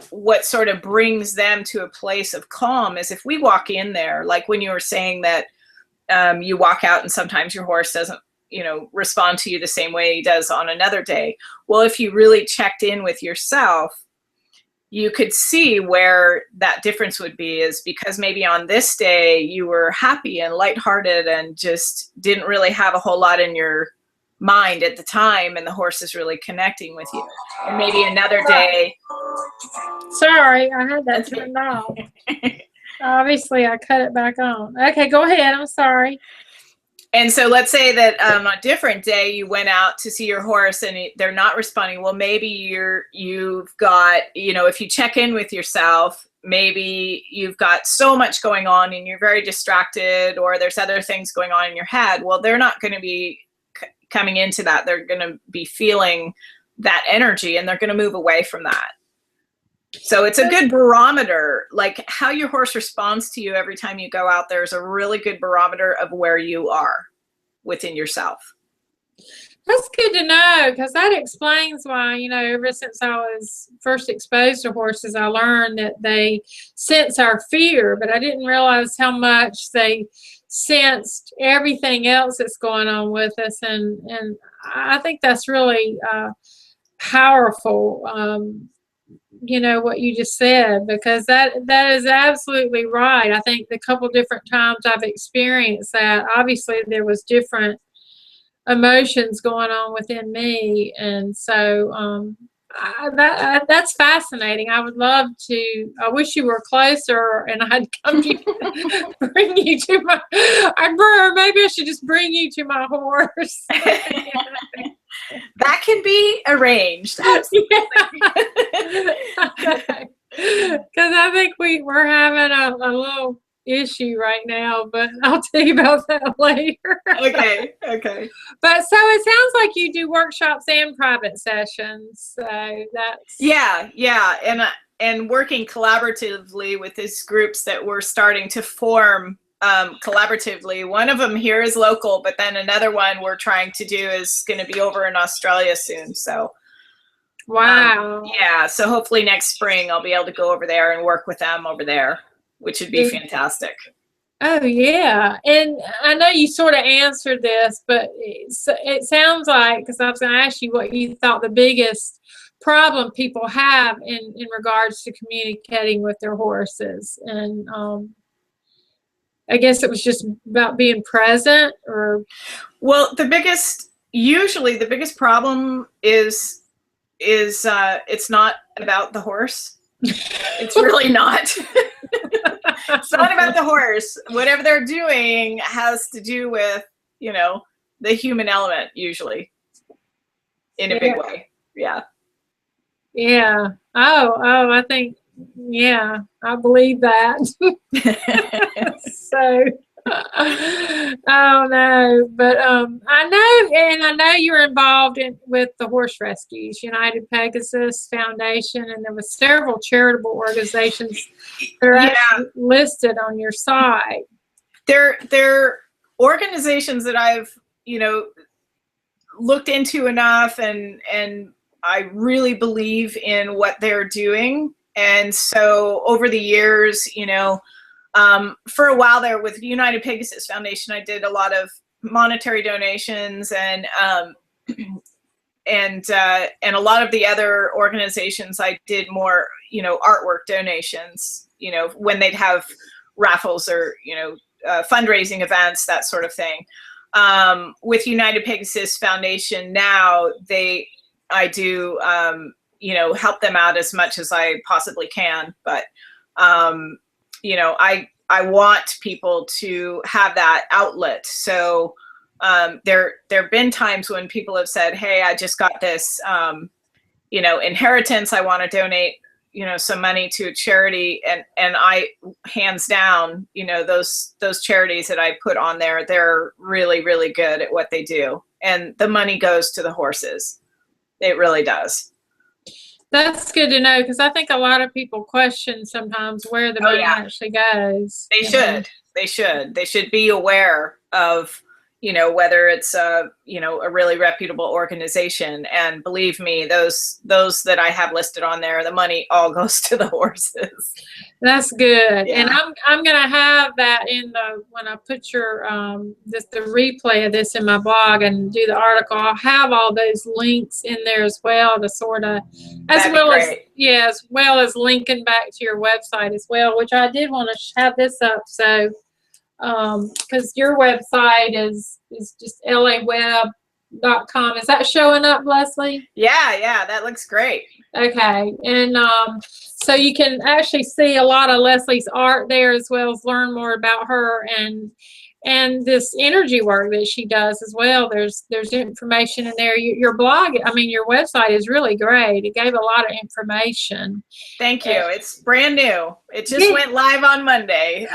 what sort of brings them to a place of calm is if we walk in there, like when you were saying that you walk out and sometimes your horse doesn't, respond to you the same way he does on another day. Well, if you really checked in with yourself, you could see where that difference would be, is because maybe on this day you were happy and lighthearted and just didn't really have a whole lot in your mind at the time, and the horse is really connecting with you. And maybe another day. Sorry, I had that turned off. Obviously, I cut it back on. Okay, go ahead. I'm sorry. And so let's say that on a different day you went out to see your horse and they're not responding. Well, maybe you've got, if you check in with yourself, maybe you've got so much going on and you're very distracted, or there's other things going on in your head. Well, they're not going to be coming into that. They're going to be feeling that energy, and they're going to move away from that. So it's a good barometer, like how your horse responds to you every time you go out there is a really good barometer of where you are within yourself. That's good to know, because that explains why, ever since I was first exposed to horses, I learned that they sense our fear, but I didn't realize how much they sensed everything else that's going on with us, and I think that's really powerful. You know what you just said, because that is absolutely right. I think the couple different times I've experienced that, obviously there was different emotions going on within me, and so that's fascinating. I would love to. I wish you were closer, and I'd come to bring you to my. Maybe I should just bring you to my horse. That can be arranged. Absolutely. Okay. Because I think we're having a little issue right now, but I'll tell you about that later. Okay. But so it sounds like you do workshops and private sessions. So that's and working collaboratively with these groups that we're starting to form collaboratively. One of them here is local, but then another one we're trying to do is going to be over in Australia soon. So wow. So hopefully next spring I'll be able to go over there and work with them over there, which would be fantastic. Oh, yeah. And I know you sort of answered this, but it sounds like, because I was going to ask you what you thought the biggest problem people have in regards to communicating with their horses. And I guess it was just about being present, or? Well, usually the biggest problem is it's not about the horse. It's really not. It's not about the horse. Whatever they're doing has to do with, the human element, usually, in a big way. Yeah. Yeah. Oh, I think, yeah, I believe that. So, oh no, but I know you're involved with the horse rescues, United Pegasus Foundation, and there were several charitable organizations that are actually listed on your site. They're organizations that I've looked into enough, and I really believe in what they're doing. And so over the years, for a while there with United Pegasus Foundation, I did a lot of monetary donations, and a lot of the other organizations I did more, artwork donations, when they'd have raffles or, fundraising events, that sort of thing. With United Pegasus Foundation now, I do, help them out as much as I possibly can. But, I want people to have that outlet. So there have been times when people have said, hey, I just got this, inheritance. I want to donate, some money to a charity. And I, hands down, those charities that I put on there, they're really, really good at what they do. And the money goes to the horses. It really does. That's good to know, because I think a lot of people question sometimes where the money actually goes. They should. They should be aware of, whether it's a really reputable organization. And believe me, those that I have listed on there, the money all goes to the horses. That's good. Yeah. And I'm going to have that when I put the replay of this in my blog and do the article, I'll have all those links in there as well to sort of, as well as linking back to your website as well, which I did want to have this up. So, because your website is just lawebb.com. Is that showing up, Leslie? Yeah, that looks great. Okay, and so you can actually see a lot of Leslie's art there, as well as learn more about her and this energy work that she does as well. There's information in there. Your blog, your website is really great. It gave a lot of information. Thank you. It's brand new. It just went live on Monday.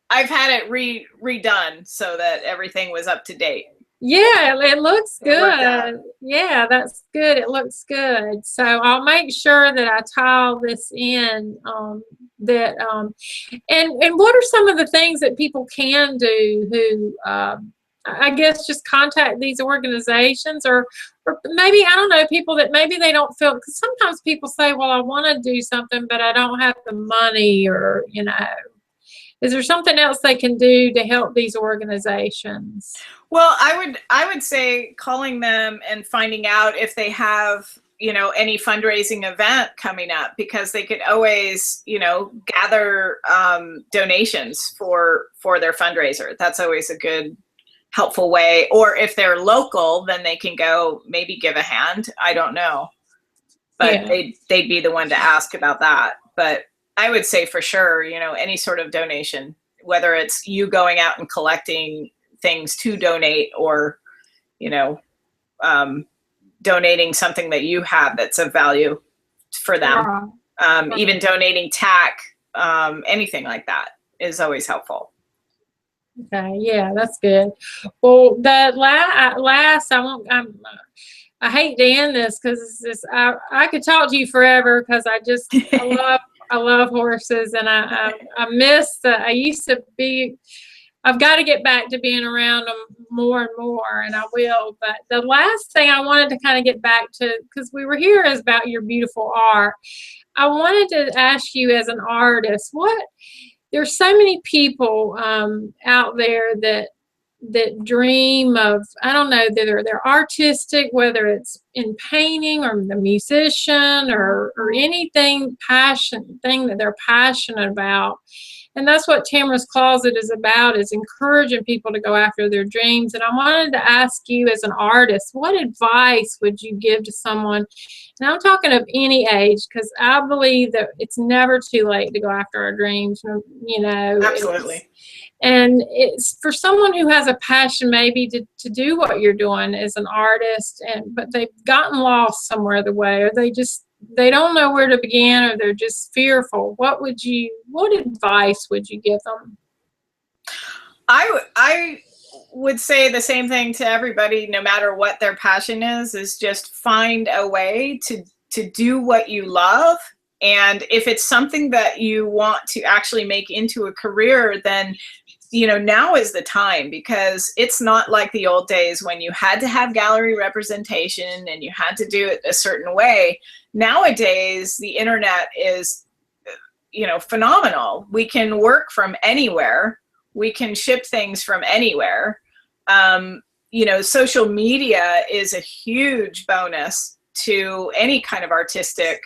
I've had it redone so that everything was up to date. Yeah, it looks good. Yeah, that's good. It looks good. So I'll make sure that I tie this in. And what are some of the things that people can do who, I guess, just contact these organizations, or maybe, I don't know, people that maybe they don't feel, because sometimes people say, well, I want to do something, but I don't have the money, or, Is there something else they can do to help these organizations? Well, I would say calling them and finding out if they have, any fundraising event coming up, because they could always, gather donations for their fundraiser. That's always a good, helpful way. Or if they're local, then they can go maybe give a hand. I don't know, but Yeah. they'd be the one to ask about that. But I would say for sure, any sort of donation, whether it's you going out and collecting things to donate, or, donating something that you have that's of value for them. Even donating tack, anything like that is always helpful. Okay, yeah, that's good. Well, the last, I hate to end this because I could talk to you forever, because I love horses, and I miss I used to be. I've got to get back to being around them more and more, and I will. But the last thing I wanted to kind of get back to, because we were here, is about your beautiful art. I wanted to ask you, as an artist, there's so many people out there that dream of, I don't know, they're artistic, whether it's in painting or the musician or anything thing that they're passionate about. And that's what Tamarah's Closet is about, is encouraging people to go after their dreams. And I wanted to ask you, as an artist, what advice would you give to someone? And I'm talking of any age, because I believe that it's never too late to go after our dreams. Absolutely. And it's for someone who has a passion maybe to do what you're doing as an artist, but they've gotten lost somewhere the way, or they don't know where to begin, or they're just fearful. What advice would you give them? I would say the same thing to everybody, no matter what their passion is just find a way to do what you love. And if it's something that you want to actually make into a career, then now is the time, because it's not like the old days when you had to have gallery representation and you had to do it a certain way. Nowadays, the internet is, phenomenal. We can work from anywhere. We can ship things from anywhere. Social media is a huge bonus to any kind of artistic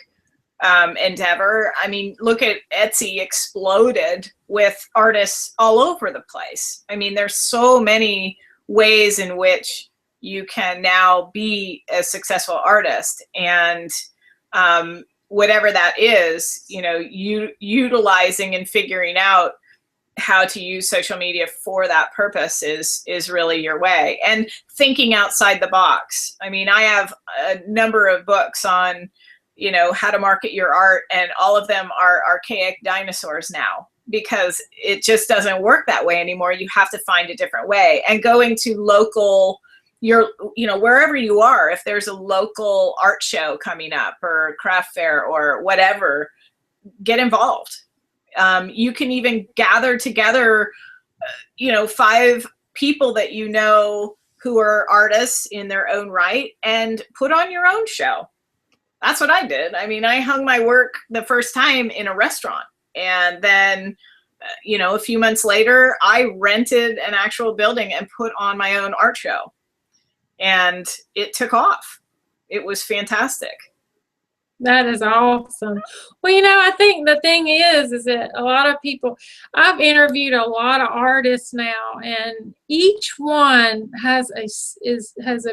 endeavor. I mean, look at Etsy, exploded with artists all over the place. I mean, there's so many ways in which you can now be a successful artist, and whatever that is, utilizing and figuring out how to use social media for that purpose is really your way. And thinking outside the box. I mean, I have a number of books on how to market your art, and all of them are archaic dinosaurs now, because it just doesn't work that way anymore. You have to find a different way. And going to local, wherever you are, if there's a local art show coming up or craft fair or whatever, get involved. You can even gather together, 5 people that who are artists in their own right, and put on your own show. That's what I did. I mean, I hung my work the first time in a restaurant, and then, a few months later, I rented an actual building and put on my own art show, and it took off. It was fantastic. That is awesome. Well, I think the thing is that a lot of people, I've interviewed a lot of artists now, and each one has a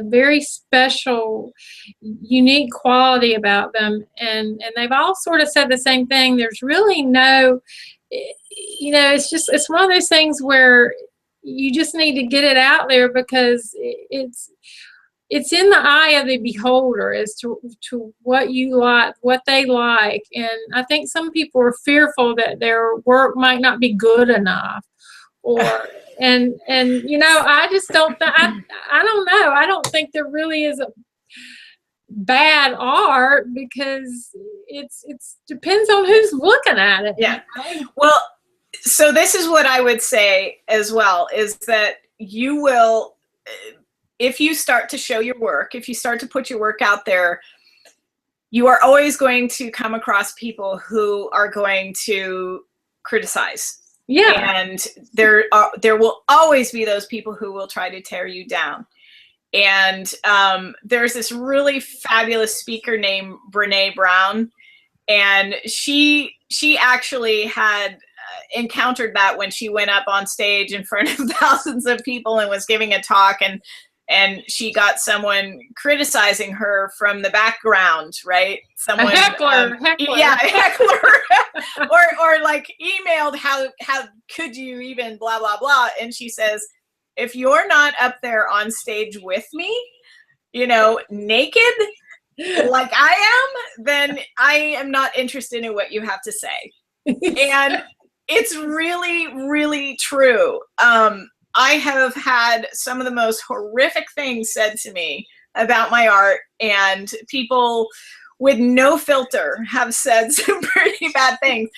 very special, unique quality about them, and they've all sort of said the same thing. There's really no, it's one of those things where you just need to get it out there, because it's in the eye of the beholder as to what you like, what they like. And I think some people are fearful that their work might not be good enough, and I just don't I don't know. I don't think there really is a bad art, because it's depends on who's looking at it. Yeah. Well, so this is what I would say as well, is that you will, if you start to show your work, if you start to put your work out there, you are always going to come across people who are going to criticize. Yeah. And there will always be those people who will try to tear you down. And there's this really fabulous speaker named Brene Brown, and she actually had encountered that when she went up on stage in front of thousands of people and was giving a talk, and she got someone criticizing her from the background, right? Someone, a heckler. Yeah, a heckler, or like emailed, how could you even blah blah blah? And she says, if you're not up there on stage with me, you know, naked like I am, then I am not interested in what you have to say. And it's really, really true. I have had some of the most horrific things said to me about my art, and people with no filter have said some pretty bad things.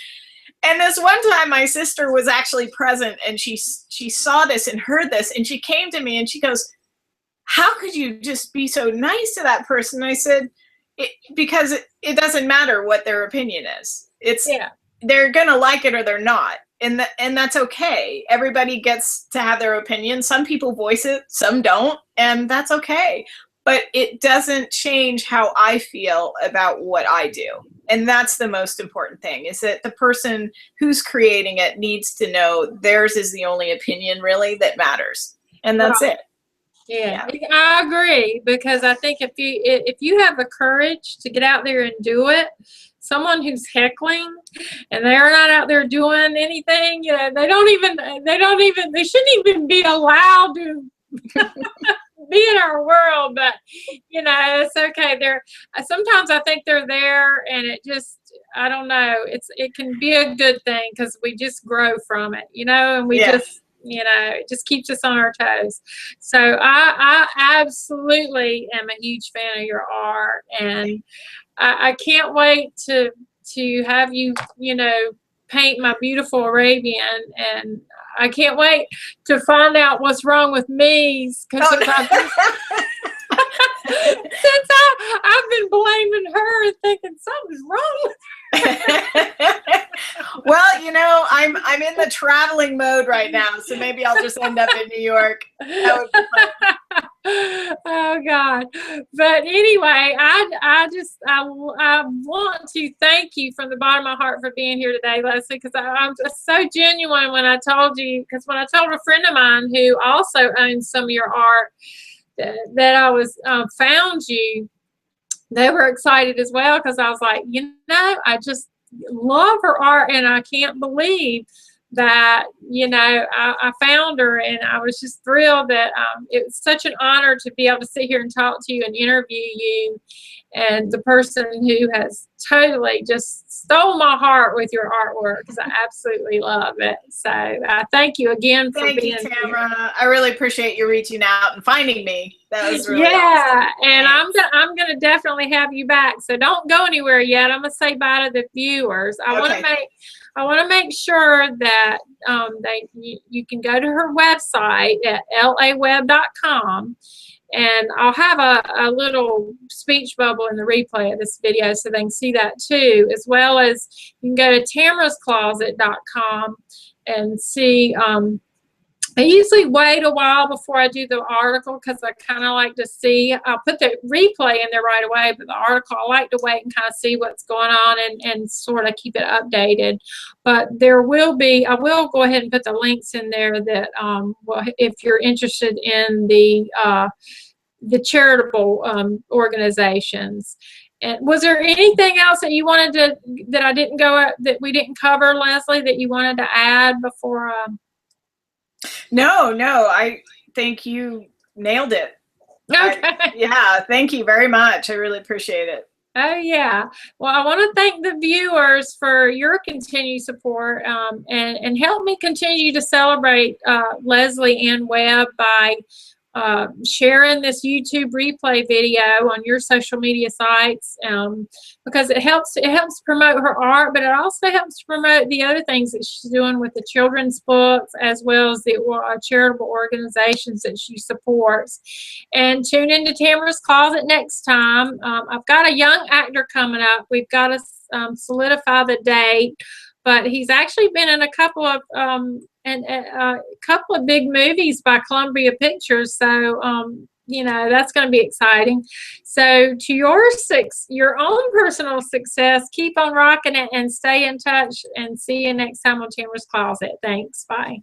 And this one time my sister was actually present, and she saw this and heard this, and she came to me and she goes, how could you just be so nice to that person? And I said, because it doesn't matter what their opinion is. It's, they're going to like it or they're not. And that's okay. Everybody gets to have their opinion. Some people voice it, some don't, and that's okay. But it doesn't change how I feel about what I do. And that's the most important thing, is that the person who's creating it needs to know theirs is the only opinion really that matters. And that's it. Yeah, I agree, because I think if you have the courage to get out there and do it, someone who's heckling and they're not out there doing anything, you know, they shouldn't even be allowed to be in our world. But you know, it's okay. Sometimes I think they're there, and it just, I don't know, it can be a good thing, because we just grow from it, you know, and we just, you know, it just keeps us on our toes. So I absolutely am a huge fan of your art, and I can't wait to have you, you know, paint my beautiful Arabian, and I can't wait to find out what's wrong with me, because since I've been blaming her and thinking something's wrong with her. Well, you know, I'm in the traveling mode right now, so maybe I'll just end up in New York. That would be fun. Oh God. But anyway, I want to thank you from the bottom of my heart for being here today, Leslie, because I'm just so genuine when I told you, because when I told a friend of mine who also owns some of your art that I was found you, they were excited as well, because I was like, you know, I just love her art, and I can't believe that, you know, I found her, and I was just thrilled that it was such an honor to be able to sit here and talk to you and interview you, and the person who has totally just stole my heart with your artwork, because I absolutely love it. So I thank you again for being here. Thank you, Tamarah. I really appreciate you reaching out and finding me. That was really awesome. And I'm gonna definitely have you back. So don't go anywhere yet. I'm gonna say bye to the viewers. I want to make sure that you can go to her website at lawebb.com, and I'll have a little speech bubble in the replay of this video so they can see that too, as well as you can go to tamarahscloset.com and see. I usually wait a while before I do the article, because I kind of like to see. I'll put the replay in there right away, but the article, I like to wait and kind of see what's going on and sort of keep it updated. But there will be, I will go ahead and put the links in there that, well, if you're interested in the charitable organizations. And was there anything else that you wanted to, that we didn't cover, Leslie, that you wanted to add before? No, I think you nailed it. Okay. Yeah, thank you very much. I really appreciate it. Oh, yeah. Well, I want to thank the viewers for your continued support, and help me continue to celebrate Leslie Anne Webb by sharing this YouTube replay video on your social media sites, because it helps promote her art, but it also helps promote the other things that she's doing with the children's books, as well as the charitable organizations that she supports. And tune into Tamarah's Closet next time. I've got a young actor coming up. We've got to solidify the date, but he's actually been in a couple of big movies by Columbia Pictures. So you know, that's going to be exciting. So to your own personal success, keep on rocking it and stay in touch, and see you next time on Tamarah's Closet. Thanks. Bye.